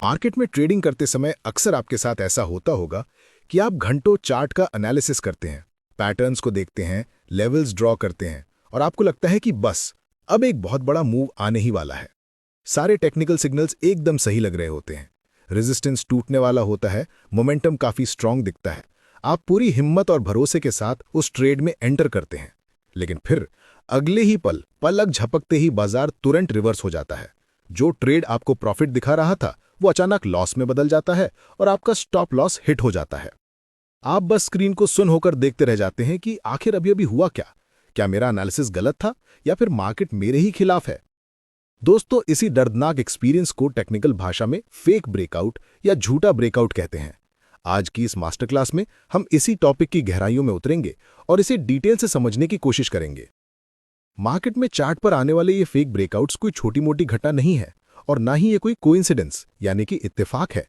Market में trading करते समय अक्सर आपके साथ ऐसा होता होगा कि आप घंटों चार्ट का एनालिसिस करते हैं, पैटर्न्स को देखते हैं, लेवल्स ड्रॉ करते हैं और आपको लगता है कि बस अब एक बहुत बड़ा मूव आने ही वाला है। सारे टेक्निकल सिग्नल्स एकदम सही लग रहे होते हैं, रेजिस्टेंस टूटने वाला होता है, मोमेंटम काफी स्ट्रांग दिखता है। आप पूरी हिम्मत और भरोसे के साथ उस ट्रेड में एंटर करते हैं, लेकिन फिर अगले ही पलक झपकते ही बाजार तुरंत रिवर्स हो जाता है। जो ट्रेड आपको प्रॉफिट दिखा रहा था वो अचानक लॉस में बदल जाता है और आपका स्टॉप लॉस हिट हो जाता है। आप बस स्क्रीन को सुन होकर देखते रह जाते हैं कि आखिर अभी हुआ क्या मेरा एनालिसिस गलत था या फिर मार्केट मेरे ही खिलाफ है। दोस्तों, इसी दर्दनाक एक्सपीरियंस को टेक्निकल भाषा में फेक ब्रेकआउट या झूठा ब्रेकआउट कहते हैं। आज की इस मास्टर क्लास में हम इसी टॉपिक की गहराइयों में उतरेंगे और इसे डिटेल से समझने की कोशिश करेंगे। मार्केट में चार्ट पर आने वाले ये फेक ब्रेकआउट्स कोई छोटी मोटी घटना नहीं है और ना ही ये कोई कोइंसिडेंस यानी कि इत्तेफाक है।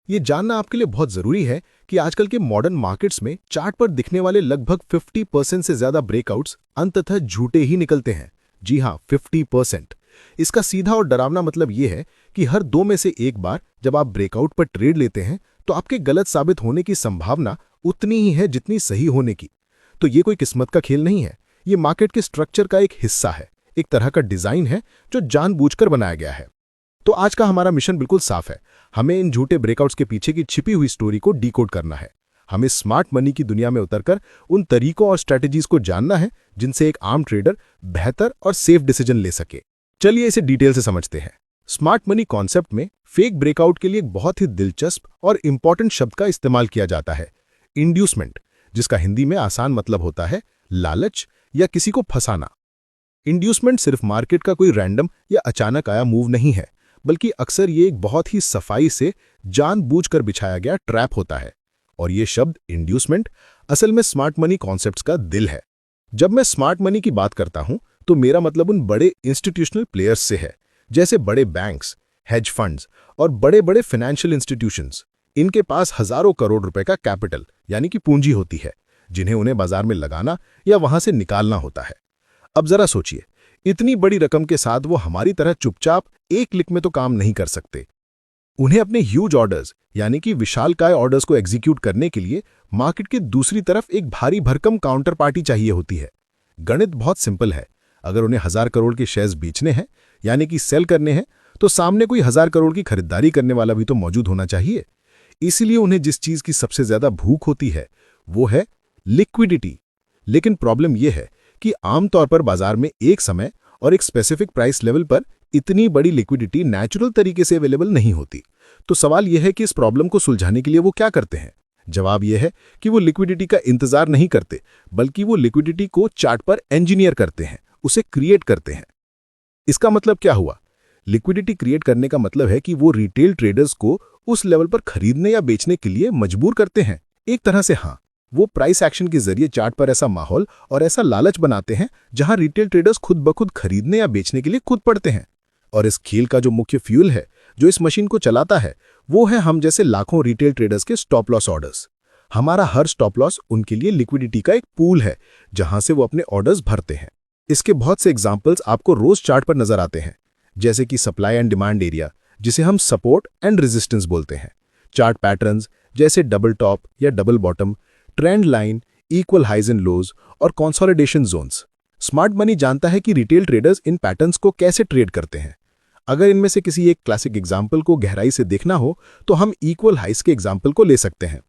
ये जानना आपके लिए बहुत जरूरी है कि आजकल के मॉडर्न मार्केट्स में चार्ट पर दिखने वाले लगभग 50% से ज्यादा ब्रेकआउट्स अंततः झूठे ही निकलते हैं। जी हां, 50%। इसका सीधा और डरावना मतलब ये है कि हर 2 में से 1 बार जब आप ब्रेकआउट पर ट्रेड लेते हैं तो आपके गलत साबित होने की संभावना उतनी ही है जितनी सही होने की। तो ये कोई किस्मत का खेल नहीं है, ये मार्केट के स्ट्रक्चर का एक हिस्सा है, एक तरह का डिजाइन है जो जानबूझकर बनाया गया है। तो आज का हमारा मिशन बिल्कुल साफ है, हमें इन झूठे ब्रेकआउट्स के पीछे की छिपी हुई स्टोरी को डीकोड करना है। हमें स्मार्ट मनी की दुनिया में उतरकर उन तरीकों और स्ट्रैटेजीज को जानना है जिनसे एक आम ट्रेडर बेहतर और सेफ डिसीजन ले सके। चलिए इसे डिटेल से समझते हैं। स्मार्ट मनी कॉन्सेप्ट में फेक ब्रेकआउट के लिए एक बहुत ही दिलचस्प और इंपॉर्टेंट शब्द का इस्तेमाल किया जाता है, इंड्यूसमेंट, जिसका हिंदी में आसान मतलब होता है लालच या किसी को फंसाना। इंड्यूसमेंट सिर्फ मार्केट का कोई रैंडम या अचानक आया मूव नहीं है, बल्कि अक्सर ये एक बहुत ही सफाई से जानबूझकर बिछाया गया ट्रैप होता है। और ये शब्द इंड्यूसमेंट असल में स्मार्ट मनी कॉन्सेप्ट्स का दिल है। जब मैं स्मार्ट मनी की बात करता हूं तो मेरा मतलब उन बड़े इंस्टीट्यूशनल प्लेयर्स से है, जैसे बड़े बैंक्स, हेज फंड्स और बड़े बड़े फाइनेंशियल इंस्टीट्यूशंस। इनके पास हजारों करोड़ रुपए का कैपिटल यानी कि पूंजी होती है, जिन्हें उन्हें बाजार में लगाना या वहां से निकालना होता है। अब जरा सोचिए, इतनी बड़ी रकम के साथ वो हमारी तरह चुपचाप एक क्लिक में तो काम नहीं कर सकते। उन्हें अपने ह्यूज ऑर्डर्स यानी कि विशालकाय ऑर्डर्स को एग्जीक्यूट करने के लिए मार्केट के दूसरी तरफ एक भारी भरकम काउंटर पार्टी चाहिए होती है। गणित बहुत सिंपल है, अगर उन्हें 1000 करोड़ के शेयर्स बेचने हैं यानी कि सेल करने हैं तो सामने कोई 1000 करोड़ की खरीदारी करने वाला भी तो मौजूद होना चाहिए। इसीलिए उन्हें जिस चीज की सबसे ज्यादा भूख होती है वो है लिक्विडिटी। लेकिन प्रॉब्लम यह है कि आमतौर पर बाजार में एक समय और एक स्पेसिफिक प्राइस लेवल पर इतनी बड़ी लिक्विडिटी नेचुरल तरीके से अवेलेबल नहीं होती। तो सवाल यह है कि इस प्रॉब्लम को सुलझाने के लिए वो क्या करते हैं। जवाब यह है कि वो लिक्विडिटी का इंतजार नहीं करते, बल्कि वो लिक्विडिटी को चार्ट पर इंजीनियर करते हैं, उसे क्रिएट करते हैं। इसका मतलब क्या हुआ? लिक्विडिटी क्रिएट करने का मतलब है कि वो रिटेल ट्रेडर्स को उस लेवल पर खरीदने या बेचने के लिए मजबूर करते हैं। एक तरह से हाँ, वो प्राइस एक्शन के जरिए चार्ट पर ऐसा माहौल और ऐसा लालच बनाते हैं जहां रिटेल ट्रेडर्स खुद ब खुद खरीदने या बेचने के लिए कूद पड़ते हैं। और इस खेल का जो मुख्य फ्यूल है जो इस मशीन को चलाता है वो है हम जैसे लाखों रिटेल ट्रेडर्स के स्टॉप लॉस ऑर्डर्स। हमारा हर स्टॉप लॉस उनके लिए लिक्विडिटी का एक पूल है जहां से वो अपने ऑर्डर्स भरते हैं। इसके बहुत से एग्जाम्पल्स आपको रोज चार्ट पर नजर आते हैं, जैसे कि सप्लाई एंड डिमांड एरिया जिसे हम सपोर्ट एंड रेजिस्टेंस बोलते हैं, चार्ट पैटर्न्स जैसे डबल टॉप या double bottom, trend line, equal highs and lows और कंसोलिडेशन जोन्स। स्मार्ट मनी जानता है कि रिटेल ट्रेडर्स इन पैटर्न्स को कैसे ट्रेड करते हैं। अगर इनमें से किसी एक क्लासिक एग्जाम्पल को गहराई से देखना हो तो हम इक्वल हाइज के एग्जाम्पल को ले सकते हैं।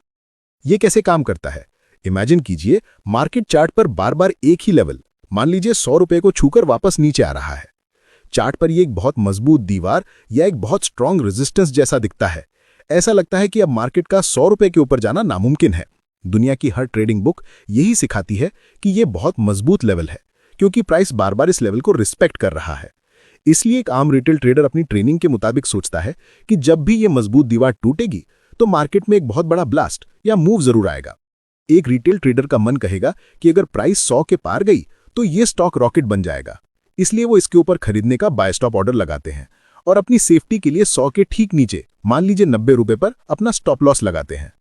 ये कैसे काम करता है? इमेजिन कीजिए, मार्केट चार्ट पर बार बार एक ही लेवल, मान लीजिए 100 रुपए को छूकर वापस नीचे आ रहा है। चार्ट पर ये एक बहुत मजबूत दीवार या एक बहुत स्ट्रांग रेजिस्टेंस जैसा दिखता है। ऐसा लगता है कि अब मार्केट का 100 रुपए के ऊपर जाना नामुमकिन है। दुनिया की हर ट्रेडिंग बुक यही सिखाती है कि यह बहुत मजबूत लेवल है, क्योंकि प्राइस बार बार इस लेवल को रिस्पेक्ट कर रहा है। इसलिए एक आम रिटेल ट्रेडर अपनी ट्रेनिंग के मुताबिक सोचता है कि जब भी यह मजबूत दीवार टूटेगी तो मार्केट में एक बहुत बड़ा ब्लास्ट या मूव जरूर आएगा। एक रिटेल ट्रेडर का मन कहेगा कि अगर प्राइस 100 के पार गई तो ये स्टॉक रॉकेट बन जाएगा। इसलिए वो इसके ऊपर खरीदने का बाय स्टॉप ऑर्डर लगाते हैं और अपनी सेफ्टी के लिए 100 के ठीक नीचे, मान लीजिए 90 रुपए पर अपना स्टॉप लॉस लगाते हैं।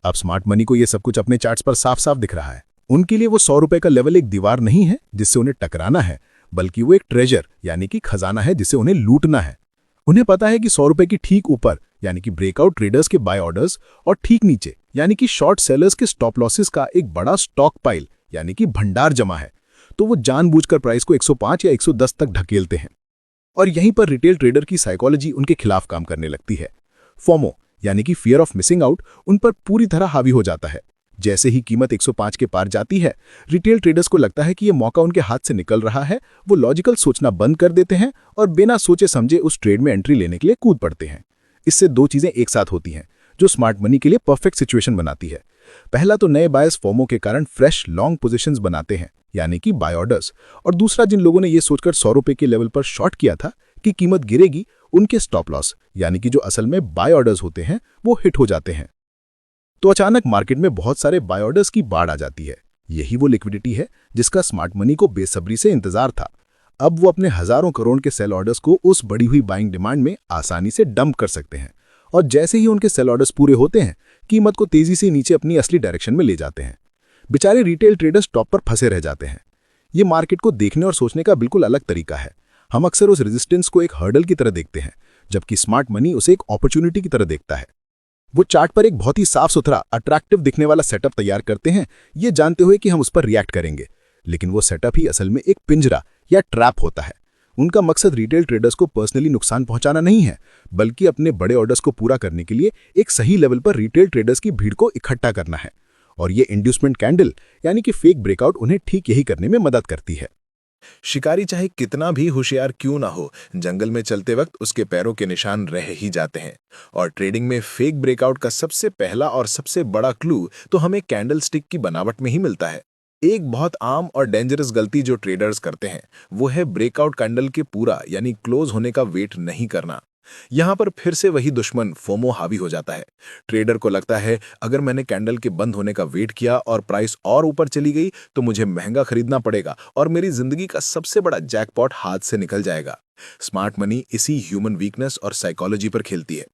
अब स्मार्ट मनी को यह सब कुछ अपने चार्ट्स पर साफ साफ दिख रहा है। उनके लिए वो 100 रुपए का लेवल एक दीवार नहीं है जिससे उन्हें टकराना है, बल्कि वो एक ट्रेजर यानी कि खजाना है जिसे उन्हें लूटना है। उन्हें पता है कि 100 रुपए की ठीक ऊपर यानी कि ब्रेकआउट ट्रेडर्स के बाय ऑर्डर्स, और ठीक नीचे यानी कि शॉर्ट सेलर्स के स्टॉप लॉसेस का एक बड़ा स्टॉक पाइल यानी कि भंडार जमा है। तो वो जानबूझकर प्राइस को 105 या 110 तक ढकेलते हैं। और यहीं पर रिटेल ट्रेडर की साइकोलॉजी उनके खिलाफ काम करने लगती है। फोमो यानी कि फियर ऑफ मिसिंग आउट उन पर पूरी तरह हावी हो जाता है। जैसे ही कीमत 105 के पार जाती है, रिटेल ट्रेडर्स को लगता है कि ये मौका उनके हाथ से निकल रहा है। वो लॉजिकल सोचना बंद कर देते हैं और बिना सोचे समझे उस ट्रेड में एंट्री लेने के लिए कूद पड़ते हैं। इससे दो चीजें एक साथ होती हैं जो स्मार्ट मनी के लिए परफेक्ट सिचुएशन बनाती है। पहला तो नए बायर्स फोमो के कारण फ्रेश लॉन्ग पोजीशंस बनाते हैं यानी कि बाय ऑर्डर्स, और दूसरा जिन लोगों ने ये सोचकर 100 रुपए के लेवल पर शॉर्ट किया था कि कीमत गिरेगी, उनके स्टॉप लॉस यानी कि जो असल में बाय ऑर्डर्स होते हैं वो हिट हो जाते हैं। तो अचानक मार्केट में बहुत सारे बाय ऑर्डर्स की बाढ़ आ जाती है। यही वो लिक्विडिटी है जिसका स्मार्ट मनी को बेसब्री से इंतजार था। अब वो अपने हजारों करोड़ के सेल ऑर्डर्स को उस बढ़ी हुई बाइंग डिमांड में आसानी से डंप कर सकते हैं, और जैसे ही उनके सेल ऑर्डर्स पूरे होते हैं, कीमत को तेजी से नीचे अपनी असली डायरेक्शन में ले जाते हैं। बेचारे रिटेल ट्रेडर्स टॉप पर फंसे रह जाते हैं। ये मार्केट को देखने और सोचने का बिल्कुल अलग तरीका है। हम अक्सर उस रेजिस्टेंस को एक हर्डल की तरह देखते हैं, जबकि स्मार्ट मनी उसे एक अपॉर्चुनिटी की तरह देखता है। वो चार्ट पर एक बहुत ही साफ सुथरा, अट्रैक्टिव दिखने वाला सेटअप तैयार करते हैं, ये जानते हुए कि हम उस पर रिएक्ट करेंगे। लेकिन वो सेटअप ही असल में एक पिंजरा या ट्रैप होता है। उनका मकसद रिटेल ट्रेडर्स को पर्सनली नुकसान पहुंचाना नहीं है, बल्कि अपने बड़े ऑर्डर्स को पूरा करने के लिए एक सही लेवल पर रिटेल ट्रेडर्स की भीड़ को इकट्ठा करना है। और ये इंड्यूसमेंट कैंडल यानी कि फेक ब्रेकआउट उन्हें ठीक यही करने में मदद करती है। शिकारी चाहे कितना भी होशियार क्यों ना हो, जंगल में चलते वक्त उसके पैरों के निशान रह ही जाते हैं। और ट्रेडिंग में फेक ब्रेकआउट का सबसे पहला और सबसे बड़ा क्लू तो हमें कैंडल स्टिक की बनावट में ही मिलता है। एक बहुत आम और डेंजरस गलती जो ट्रेडर्स करते हैं वो है ब्रेकआउट कैंडल के पूरा यानी क्लोज होने का वेट नहीं करना। यहां पर फिर से वही दुश्मन फोमो हावी हो जाता है। ट्रेडर को लगता है अगर मैंने कैंडल के बंद होने का वेट किया और प्राइस और ऊपर चली गई तो मुझे महंगा खरीदना पड़ेगा और मेरी जिंदगी का सबसे बड़ा जैकपॉट हाथ से निकल जाएगा। स्मार्ट मनी इसी ह्यूमन वीकनेस और साइकोलॉजी पर खेलती है।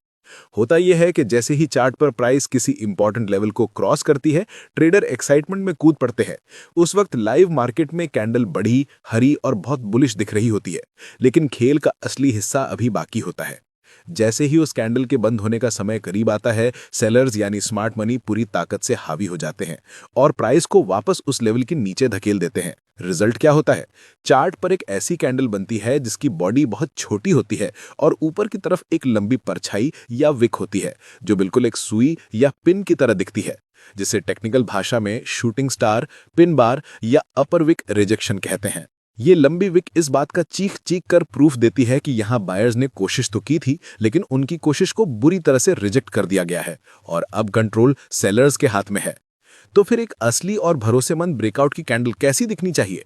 होता यह है कि जैसे ही चार्ट पर प्राइस किसी इंपॉर्टेंट लेवल को क्रॉस करती है, ट्रेडर एक्साइटमेंट में कूद पड़ते हैं। उस वक्त लाइव मार्केट में कैंडल बड़ी, हरी और बहुत बुलिश दिख रही होती है, लेकिन खेल का असली हिस्सा अभी बाकी होता है। जैसे ही उस कैंडल के बंद होने का समय करीब आता है, सेलर्स यानी स्मार्ट मनी पूरी ताकत से हावी हो जाते हैं और प्राइस को वापस उस लेवल के नीचे धकेल देते हैं। रिजल्ट क्या होता है? चार्ट पर एक ऐसी कैंडल बनती है जिसकी बॉडी बहुत छोटी होती है और ऊपर की तरफ एक लंबी परछाई या विक होती है जो बिल्कुल एक सुई या पिन की तरह दिखती है, जिसे टेक्निकल भाषा में शूटिंग स्टार, पिन बार या अपर विक रिजेक्शन कहते हैं। ये लंबी विक इस बात का चीख चीख कर प्रूफ देती है कि यहाँ बायर्स ने कोशिश तो की थी, लेकिन उनकी कोशिश को बुरी तरह से रिजेक्ट कर दिया गया है और अब कंट्रोल सेलर्स के हाथ में है। तो फिर एक असली और भरोसेमंद ब्रेकआउट की कैंडल कैसी दिखनी चाहिए?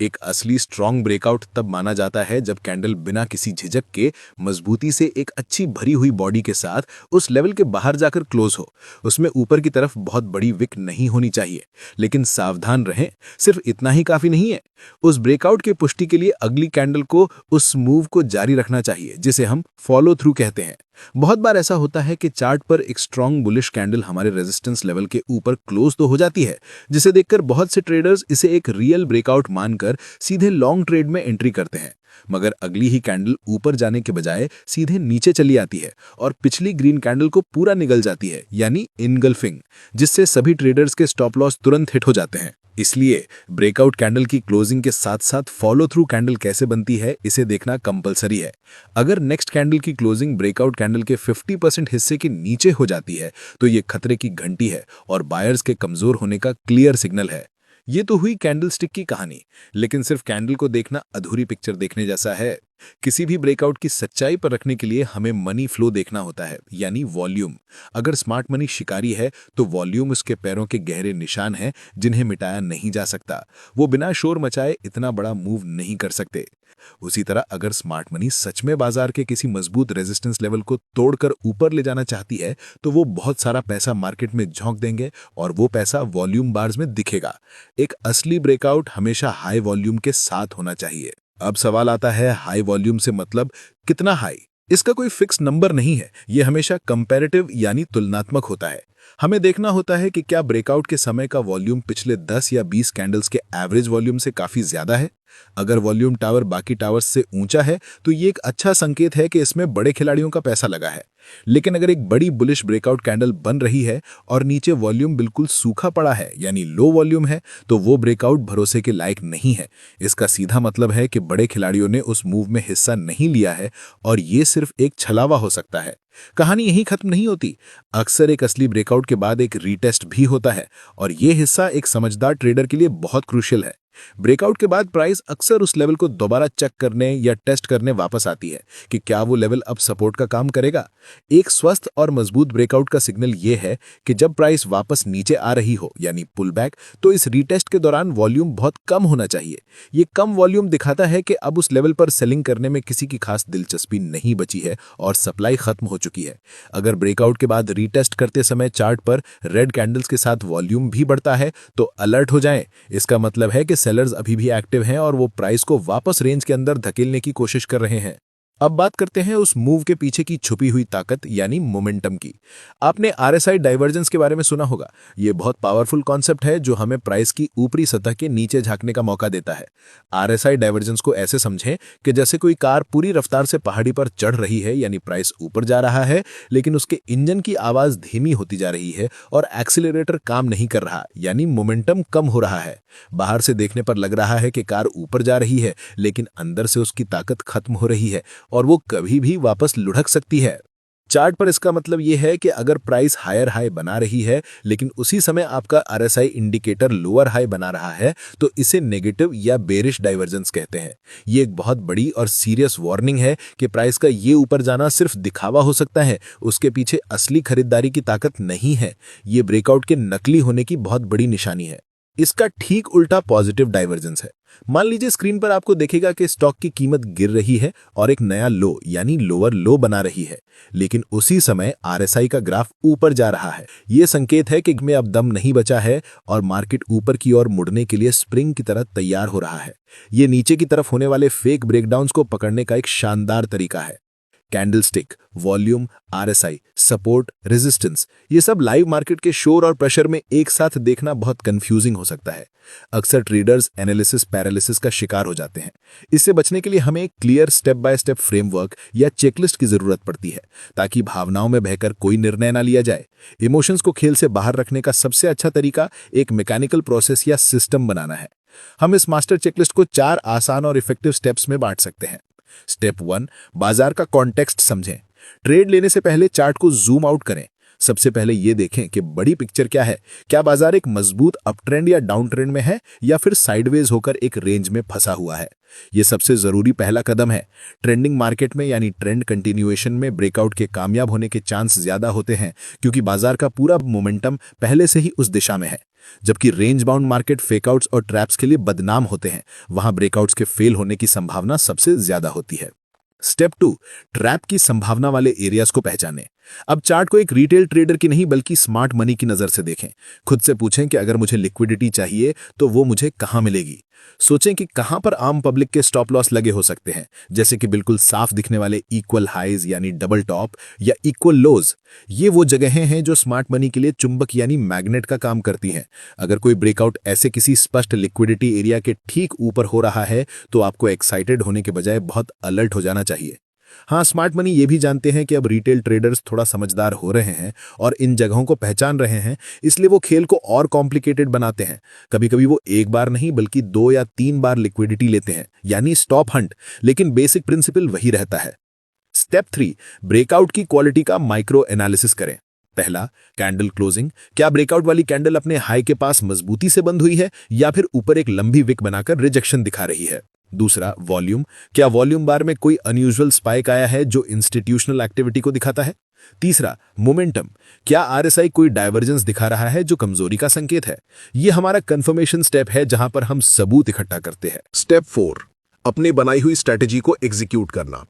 एक असली स्ट्रॉन्ग ब्रेकआउट तब माना जाता है जब कैंडल बिना किसी झिझक के मजबूती से एक अच्छी भरी हुई बॉडी के साथ उस लेवल के बाहर जाकर क्लोज हो। उसमें ऊपर की तरफ बहुत बड़ी विक नहीं होनी चाहिए, लेकिन सावधान रहें, सिर्फ इतना ही काफी नहीं है। उस ब्रेकआउट की पुष्टि के लिए अगली कैंडल को, उस मूव को जारी रखना चाहिए जिसे हम फॉलो थ्रू कहते हैं। बहुत बार ऐसा होता है कि चार्ट पर एक स्ट्रॉन्ग बुलिश कैंडल हमारे रेजिस्टेंस लेवल के ऊपर क्लोज तो हो जाती है, जिसे देखकर बहुत से ट्रेडर्स इसे एक रियल ब्रेकआउट मानकर सीधे लॉन्ग ट्रेड में एंट्री करते हैं। मगर अगली ही कैंडल ऊपर जाने के बजाय सीधे नीचे चली आती है और पिछली ग्रीन कैंडल को पूरा निगल जाती है, यानी इनगल्फिंग, जिससे सभी ट्रेडर्स के स्टॉप लॉस तुरंत हिट हो जाते हैं। इसलिए ब्रेकआउट कैंडल की क्लोजिंग के साथ साथ फॉलो थ्रू कैंडल कैसे बनती है, इसे देखना कंपलसरी है। अगर नेक्स्ट कैंडल की क्लोजिंग ब्रेकआउट कैंडल के 50% हिस्से के नीचे हो जाती है तो ये खतरे की घंटी है और बायर्स के कमजोर होने का क्लियर सिग्नल है। ये तो हुई कैंडल स्टिक की कहानी, लेकिन सिर्फ कैंडल को देखना अधूरी पिक्चर देखने जैसा है। किसी भी ब्रेकआउट की सच्चाई पर रखने के लिए हमें मनी फ्लो देखना होता है, यानी वॉल्यूम। अगर स्मार्ट मनी शिकारी है तो वॉल्यूम उसके पैरों के गहरे निशान हैं जिन्हें मिटाया नहीं जा सकता। वो बिना शोर मचाए इतना बड़ा मूव नहीं कर सकते। उसी तरह अगर स्मार्ट मनी सच में बाजार के किसी मजबूत रेजिस्टेंस लेवल को तोड़कर ऊपर ले जाना चाहती है तो वो बहुत सारा पैसा मार्केट में झोंक देंगे और वो पैसा वॉल्यूम बार्स में दिखेगा। एक असली ब्रेकआउट हमेशा हाई वॉल्यूम के साथ होना चाहिए। अब सवाल आता है, हाई वॉल्यूम से मतलब कितना हाई? इसका कोई फिक्स नंबर नहीं है, ये हमेशा कंपैरेटिव यानी तुलनात्मक होता है। हमें देखना होता है कि क्या ब्रेकआउट के समय का वॉल्यूम पिछले 10 या 20 कैंडल्स के एवरेज वॉल्यूम से काफी ज्यादा है। अगर वॉल्यूम टावर बाकी टावर्स से ऊंचा है तो ये एक अच्छा संकेत है कि इसमें बड़े खिलाड़ियों का पैसा लगा है। लेकिन अगर एक बड़ी बुलिश ब्रेकआउट कैंडल बन रही है और नीचे वॉल्यूम बिल्कुल सूखा पड़ा है यानी लो वॉल्यूम है, तो वो ब्रेकआउट भरोसे के लायक नहीं है। इसका सीधा मतलब है कि बड़े खिलाड़ियों ने उस मूव में हिस्सा नहीं लिया है और ये सिर्फ एक छलावा हो सकता है। कहानी यहीं खत्म नहीं होती। अक्सर एक असली ब्रेकआउट के बाद एक रीटेस्ट भी होता है और ये हिस्सा एक समझदार ट्रेडर के लिए बहुत क्रूशियल है। ब्रेकआउट के बाद प्राइस अक्सर उस लेवल को दोबारा चेक करने या टेस्ट करने वापस आती है कि क्या वो लेवल अब सपोर्ट का काम करेगा। एक स्वस्थ और मजबूत ब्रेकआउट का सिग्नल ये है कि जब प्राइस वापस नीचे आ रही हो यानी पुल बैक, तो इस रीटेस्ट के दौरान वॉल्यूम बहुत कम होना चाहिए। ये कम वॉल्यूम दिखाता है कि अब उस लेवल पर सेलिंग करने में किसी की खास दिलचस्पी नहीं बची है और सप्लाई खत्म हो चुकी है। अगर ब्रेकआउट के बाद रीटेस्ट करते समय चार्ट पर रेड कैंडल्स के साथ वॉल्यूम भी बढ़ता है तो अलर्ट हो जाएं। इसका मतलब है कि सेलर्स अभी भी एक्टिव हैं और वो प्राइस को वापस रेंज के अंदर धकेलने की कोशिश कर रहे हैं। अब बात करते हैं उस मूव के पीछे की छुपी हुई ताकत यानी मोमेंटम की। आपने आरएसआई डाइवर्जेंस के बारे में सुना होगा। ये बहुत पावरफुल कॉन्सेप्ट है जो हमें प्राइस की ऊपरी सतह के नीचे झांकने का मौका देता है। आरएसआई डाइवर्जेंस को ऐसे समझें कि जैसे कोई कार पूरी रफ्तार से पहाड़ी पर चढ़ रही है यानी प्राइस ऊपर जा रहा है, लेकिन उसके इंजन की आवाज धीमी होती जा रही है और एक्सीलरेटर काम नहीं कर रहा यानी मोमेंटम कम हो रहा है। बाहर से देखने पर लग रहा है कि कार ऊपर जा रही है, लेकिन अंदर से उसकी ताकत खत्म हो रही है और वो कभी भी वापस लुढ़क सकती है। चार्ट पर इसका मतलब यह है कि अगर प्राइस हायर हाई बना रही है लेकिन उसी समय आपका आरएसआई इंडिकेटर लोअर हाई बना रहा है, तो इसे नेगेटिव या बेरिश डाइवर्जेंस कहते हैं। ये एक बहुत बड़ी और सीरियस वार्निंग है कि प्राइस का ये ऊपर जाना सिर्फ दिखावा हो सकता है, उसके पीछे असली खरीदारी की ताकत नहीं है। ये ब्रेकआउट के नकली होने की बहुत बड़ी निशानी है। इसका ठीक उल्टा पॉजिटिव डाइवर्जेंस है। मान लीजिए स्क्रीन पर आपको देखेगा कि स्टॉक की कीमत गिर रही है और एक नया लो यानी लोअर लो बना रही है, लेकिन उसी समय आरएसआई का ग्राफ ऊपर जा रहा है। यह संकेत है कि में अब दम नहीं बचा है और मार्केट ऊपर की ओर मुड़ने के लिए स्प्रिंग की तरह तैयार हो रहा है। यह नीचे की तरफ होने वाले फेक ब्रेकडाउन्स को पकड़ने का एक शानदार तरीका है। Candlestick, volume, RSI, support, resistance, ये सब लाइव मार्केट के शोर और प्रेशर में एक साथ देखना बहुत कंफ्यूजिंग हो सकता है। अक्सर ट्रेडर्स एनालिसिस पैरालिसिस का शिकार हो जाते हैं। इससे बचने के लिए हमें एक clear step by step framework या चेकलिस्ट की जरूरत पड़ती है, ताकि भावनाओं में बहकर कोई निर्णय ना लिया जाए। इमोशंस को खेल से बाहर रखने का सबसे अच्छा तरीका एक मैकेनिकल प्रोसेस या सिस्टम बनाना है। हम इस मास्टर चेकलिस्ट को 4 आसान और इफेक्टिव स्टेप्स में बांट सकते हैं। स्टेप 1, बाजार का कॉन्टेक्स्ट समझें। ट्रेड लेने से पहले चार्ट को जूम आउट करें। सबसे पहले यह देखें कि बड़ी पिक्चर क्या है। क्या बाजार एक मजबूत अप ट्रेंड या डाउन ट्रेंड में है या फिर साइडवेज होकर एक रेंज में फंसा हुआ है। यह सबसे जरूरी पहला कदम है। ट्रेंडिंग मार्केट में यानी ट्रेंड कंटिन्यूएशन में ब्रेकआउट के कामयाब होने के चांस ज्यादा होते हैं, क्योंकि बाजार का पूरा मोमेंटम पहले से ही उस दिशा में है। जबकि रेंज बाउंड मार्केट फेकआउट्स और ट्रैप्स के लिए बदनाम होते हैं, वहां ब्रेकआउट्स के फेल होने की संभावना सबसे ज्यादा होती है। स्टेप 2, ट्रैप की संभावना वाले एरियाज को पहचानें। अब चार्ट को एक रिटेल ट्रेडर की नहीं बल्कि स्मार्ट मनी की नजर से देखें। खुद से पूछें कि अगर मुझे लिक्विडिटी चाहिए तो वो मुझे कहां मिलेगी। सोचें कि कहां पर आम पब्लिक के स्टॉप लॉस लगे हो सकते हैं, जैसे कि बिल्कुल साफ दिखने वाले इक्वल हाइज यानी डबल टॉप या इक्वल लोज। ये वो जगहें हैं जो स्मार्ट मनी के लिए चुंबक यानी मैग्नेट का काम करती हैं। अगर कोई ब्रेकआउट ऐसे किसी स्पष्ट लिक्विडिटी एरिया के ठीक ऊपर हो रहा है तो आपको एक्साइटेड होने के बजाय बहुत अलर्ट हो जाना चाहिए। हाँ, स्मार्ट मनी ये भी जानते हैं कि अब रिटेल ट्रेडर्स थोड़ा समझदार हो रहे हैं और इन जगहों को पहचान रहे हैं, इसलिए वो खेल को और कॉम्प्लिकेटेड बनाते हैं। कभी कभी वो एक बार नहीं बल्कि 2 या 3 बार लिक्विडिटी लेते हैं यानी स्टॉप हंट, लेकिन बेसिक प्रिंसिपल वही रहता है। स्टेप 3, ब्रेकआउट की क्वालिटी का माइक्रो एनालिसिस करें। पहला, कैंडल क्लोजिंग। क्या ब्रेकआउट वाली कैंडल अपने हाई के पास मजबूती से बंद हुई है या फिर ऊपर एक लंबी विक बनाकर रिजेक्शन दिखा रही है। दूसरा, वॉल्यूम। क्या वॉल्यूम बार में कोई अनयूजुअल स्पाइक आया है जो इंस्टीट्यूशनल एक्टिविटी को दिखाता है। तीसरा, मोमेंटम। क्या आरएसआई कोई डाइवर्जेंस दिखा रहा है जो कमजोरी का संकेत है। यह हमारा कंफर्मेशन स्टेप है जहां पर हम सबूत इकट्ठा करते हैं। स्टेप 4, अपनी बनाई हुई स्ट्रेटेजी को एग्जीक्यूट करना।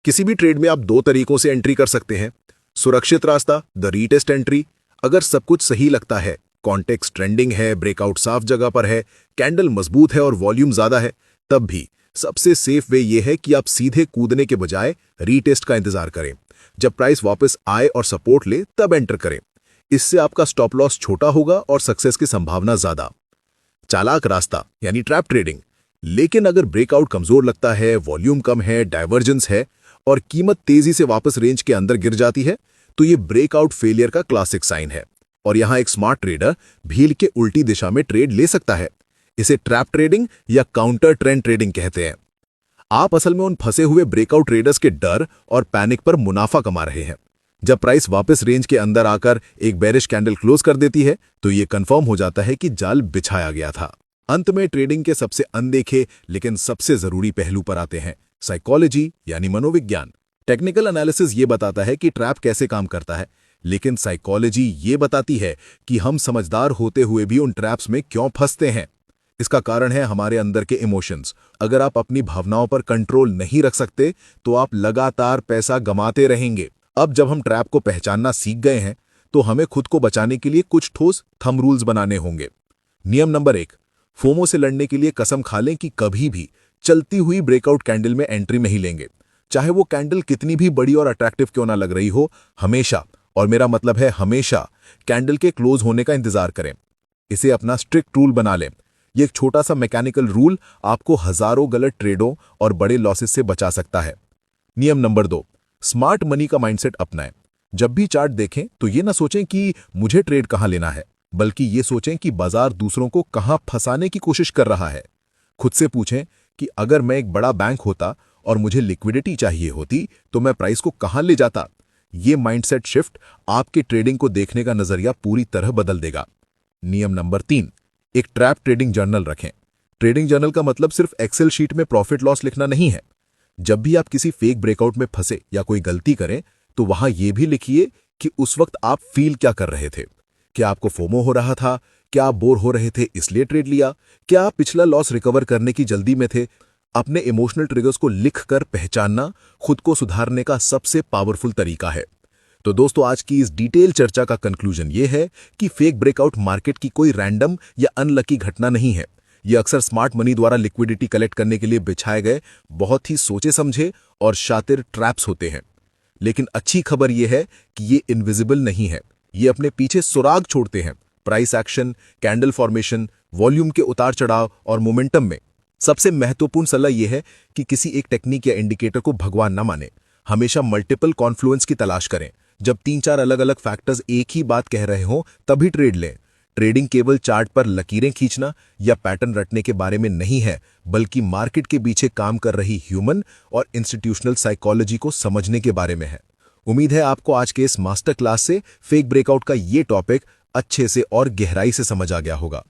किसी भी ट्रेड में आप 2 तरीकों से एंट्री कर सकते हैं। सुरक्षित रास्ता, द रीटेस्ट एंट्री। अगर सब कुछ सही लगता है, कॉन्टेक्स्ट ट्रेंडिंग है, ब्रेकआउट साफ जगह पर है, कैंडल मजबूत है और वॉल्यूम ज्यादा है, तब भी सबसे सेफ वे ये है कि आप सीधे कूदने के बजाय रीटेस्ट का इंतजार करें। जब प्राइस वापस आए और सपोर्ट ले तब एंटर करें। इससे आपका स्टॉप लॉस छोटा होगा और सक्सेस की संभावना ज्यादा। चालाक रास्ता यानी ट्रैप ट्रेडिंग। लेकिन अगर ब्रेकआउट कमजोर लगता है, वॉल्यूम कम है, डाइवर्जेंस है और कीमत तेजी से वापस रेंज के अंदर गिर जाती है, तो ये ब्रेकआउट फेलियर का क्लासिक साइन है। और यहां एक स्मार्ट ट्रेडर भील के उल्टी दिशा में ट्रेड ले सकता है। इसे ट्रैप ट्रेडिंग या काउंटर ट्रेंड ट्रेडिंग कहते हैं। आप असल में उन फंसे हुए ब्रेकआउट ट्रेडर्स के डर और पैनिक पर मुनाफा कमा रहे हैं। जब प्राइस वापस रेंज के अंदर आकर एक बेरिश कैंडल क्लोज कर देती है, तो ये कंफर्म हो जाता है कि जाल बिछाया गया था। अंत में ट्रेडिंग के सबसे अनदेखे लेकिन सबसे जरूरी पहलू पर आते हैं, साइकोलॉजी यानी मनोविज्ञान। टेक्निकल एनालिसिस ये बताता है कि ट्रैप कैसे काम करता है, लेकिन साइकोलॉजी ये बताती है कि हम समझदार होते हुए भी उन ट्रैप्स में क्यों फंसते हैं। इसका कारण है हमारे अंदर के इमोशंस। अगर आप अपनी भावनाओं पर कंट्रोल नहीं रख सकते, तो आप लगातार पैसा गंवाते रहेंगे। अब जब हम ट्रैप को पहचानना सीख गए हैं, तो हमें खुद को बचाने के लिए कुछ ठोस थंब रूल्स बनाने होंगे। नियम नंबर 1, फोमो से लड़ने के लिए कसम खा लें कि कभी भी चलती हुई ब्रेकआउट कैंडल में एंट्री नहीं लेंगे, चाहे वो कैंडल कितनी भी बड़ी और अट्रैक्टिव क्यों ना लग रही हो। हमेशा, और मेरा मतलब है हमेशा, कैंडल के क्लोज होने का इंतजार करें। इसे अपना स्ट्रिक्ट रूल बना लें। ये एक छोटा सा मैकेनिकल रूल आपको हजारों गलत ट्रेडों और बड़े लॉसेस से बचा सकता है। नियम नंबर 2, स्मार्ट मनी का माइंडसेट अपनाएं। जब भी चार्ट देखें तो ये ना सोचें कि मुझे ट्रेड कहां लेना है, बल्कि ये सोचें कि बाजार दूसरों को कहां फंसाने की कोशिश कर रहा है। खुद से पूछें कि अगर मैं एक बड़ा बैंक होता और मुझे लिक्विडिटी चाहिए होती, तो मैं प्राइस को कहां ले जाता। ये माइंडसेट शिफ्ट आपके ट्रेडिंग को देखने का नजरिया पूरी तरह बदल देगा। नियम नंबर 3, एक ट्रैप ट्रेडिंग जर्नल रखें। ट्रेडिंग जर्नल का मतलब सिर्फ एक्सेल शीट में प्रॉफिट लॉस लिखना नहीं है। जब भी आप किसी फेक ब्रेकआउट में फंसे या कोई गलती करें, तो वहां यह भी लिखिए कि उस वक्त आप फील क्या कर रहे थे। क्या आपको फोमो हो रहा था? क्या आप बोर हो रहे थे इसलिए ट्रेड लिया? क्या आप पिछला लॉस रिकवर करने की जल्दी में थे? अपने इमोशनल ट्रिगर्स को लिखकर पहचानना खुद को सुधारने का सबसे पावरफुल तरीका है। तो दोस्तों, आज की इस डिटेल चर्चा का कंक्लूजन ये है कि फेक ब्रेकआउट मार्केट की कोई रैंडम या अनलकी घटना नहीं है। ये अक्सर स्मार्ट मनी द्वारा लिक्विडिटी कलेक्ट करने के लिए बिछाए गए बहुत ही सोचे समझे और शातिर ट्रैप्स होते हैं। लेकिन अच्छी खबर यह है कि ये इनविजिबल नहीं है। ये अपने पीछे सुराग छोड़ते हैं, price action, candle formation, volume के उतार चढ़ाव और मोमेंटम में। सबसे महत्वपूर्ण सलाह यह है कि किसी एक टेक्निक या इंडिकेटर को भगवान न माने। हमेशा मल्टीपल कॉन्फ्लुएंस की तलाश करें। जब 3-4 अलग अलग फैक्टर्स एक ही बात कह रहे हों, तभी ट्रेड लें। ट्रेडिंग केवल चार्ट पर लकीरें खींचना या पैटर्न रटने के बारे में नहीं है, बल्कि मार्केट के पीछे काम कर रही ह्यूमन और इंस्टीट्यूशनल साइकोलॉजी को समझने के बारे में है। उम्मीद है आपको आज के इस मास्टर क्लास से फेक ब्रेकआउट का ये टॉपिक अच्छे से और गहराई से समझ आ गया होगा।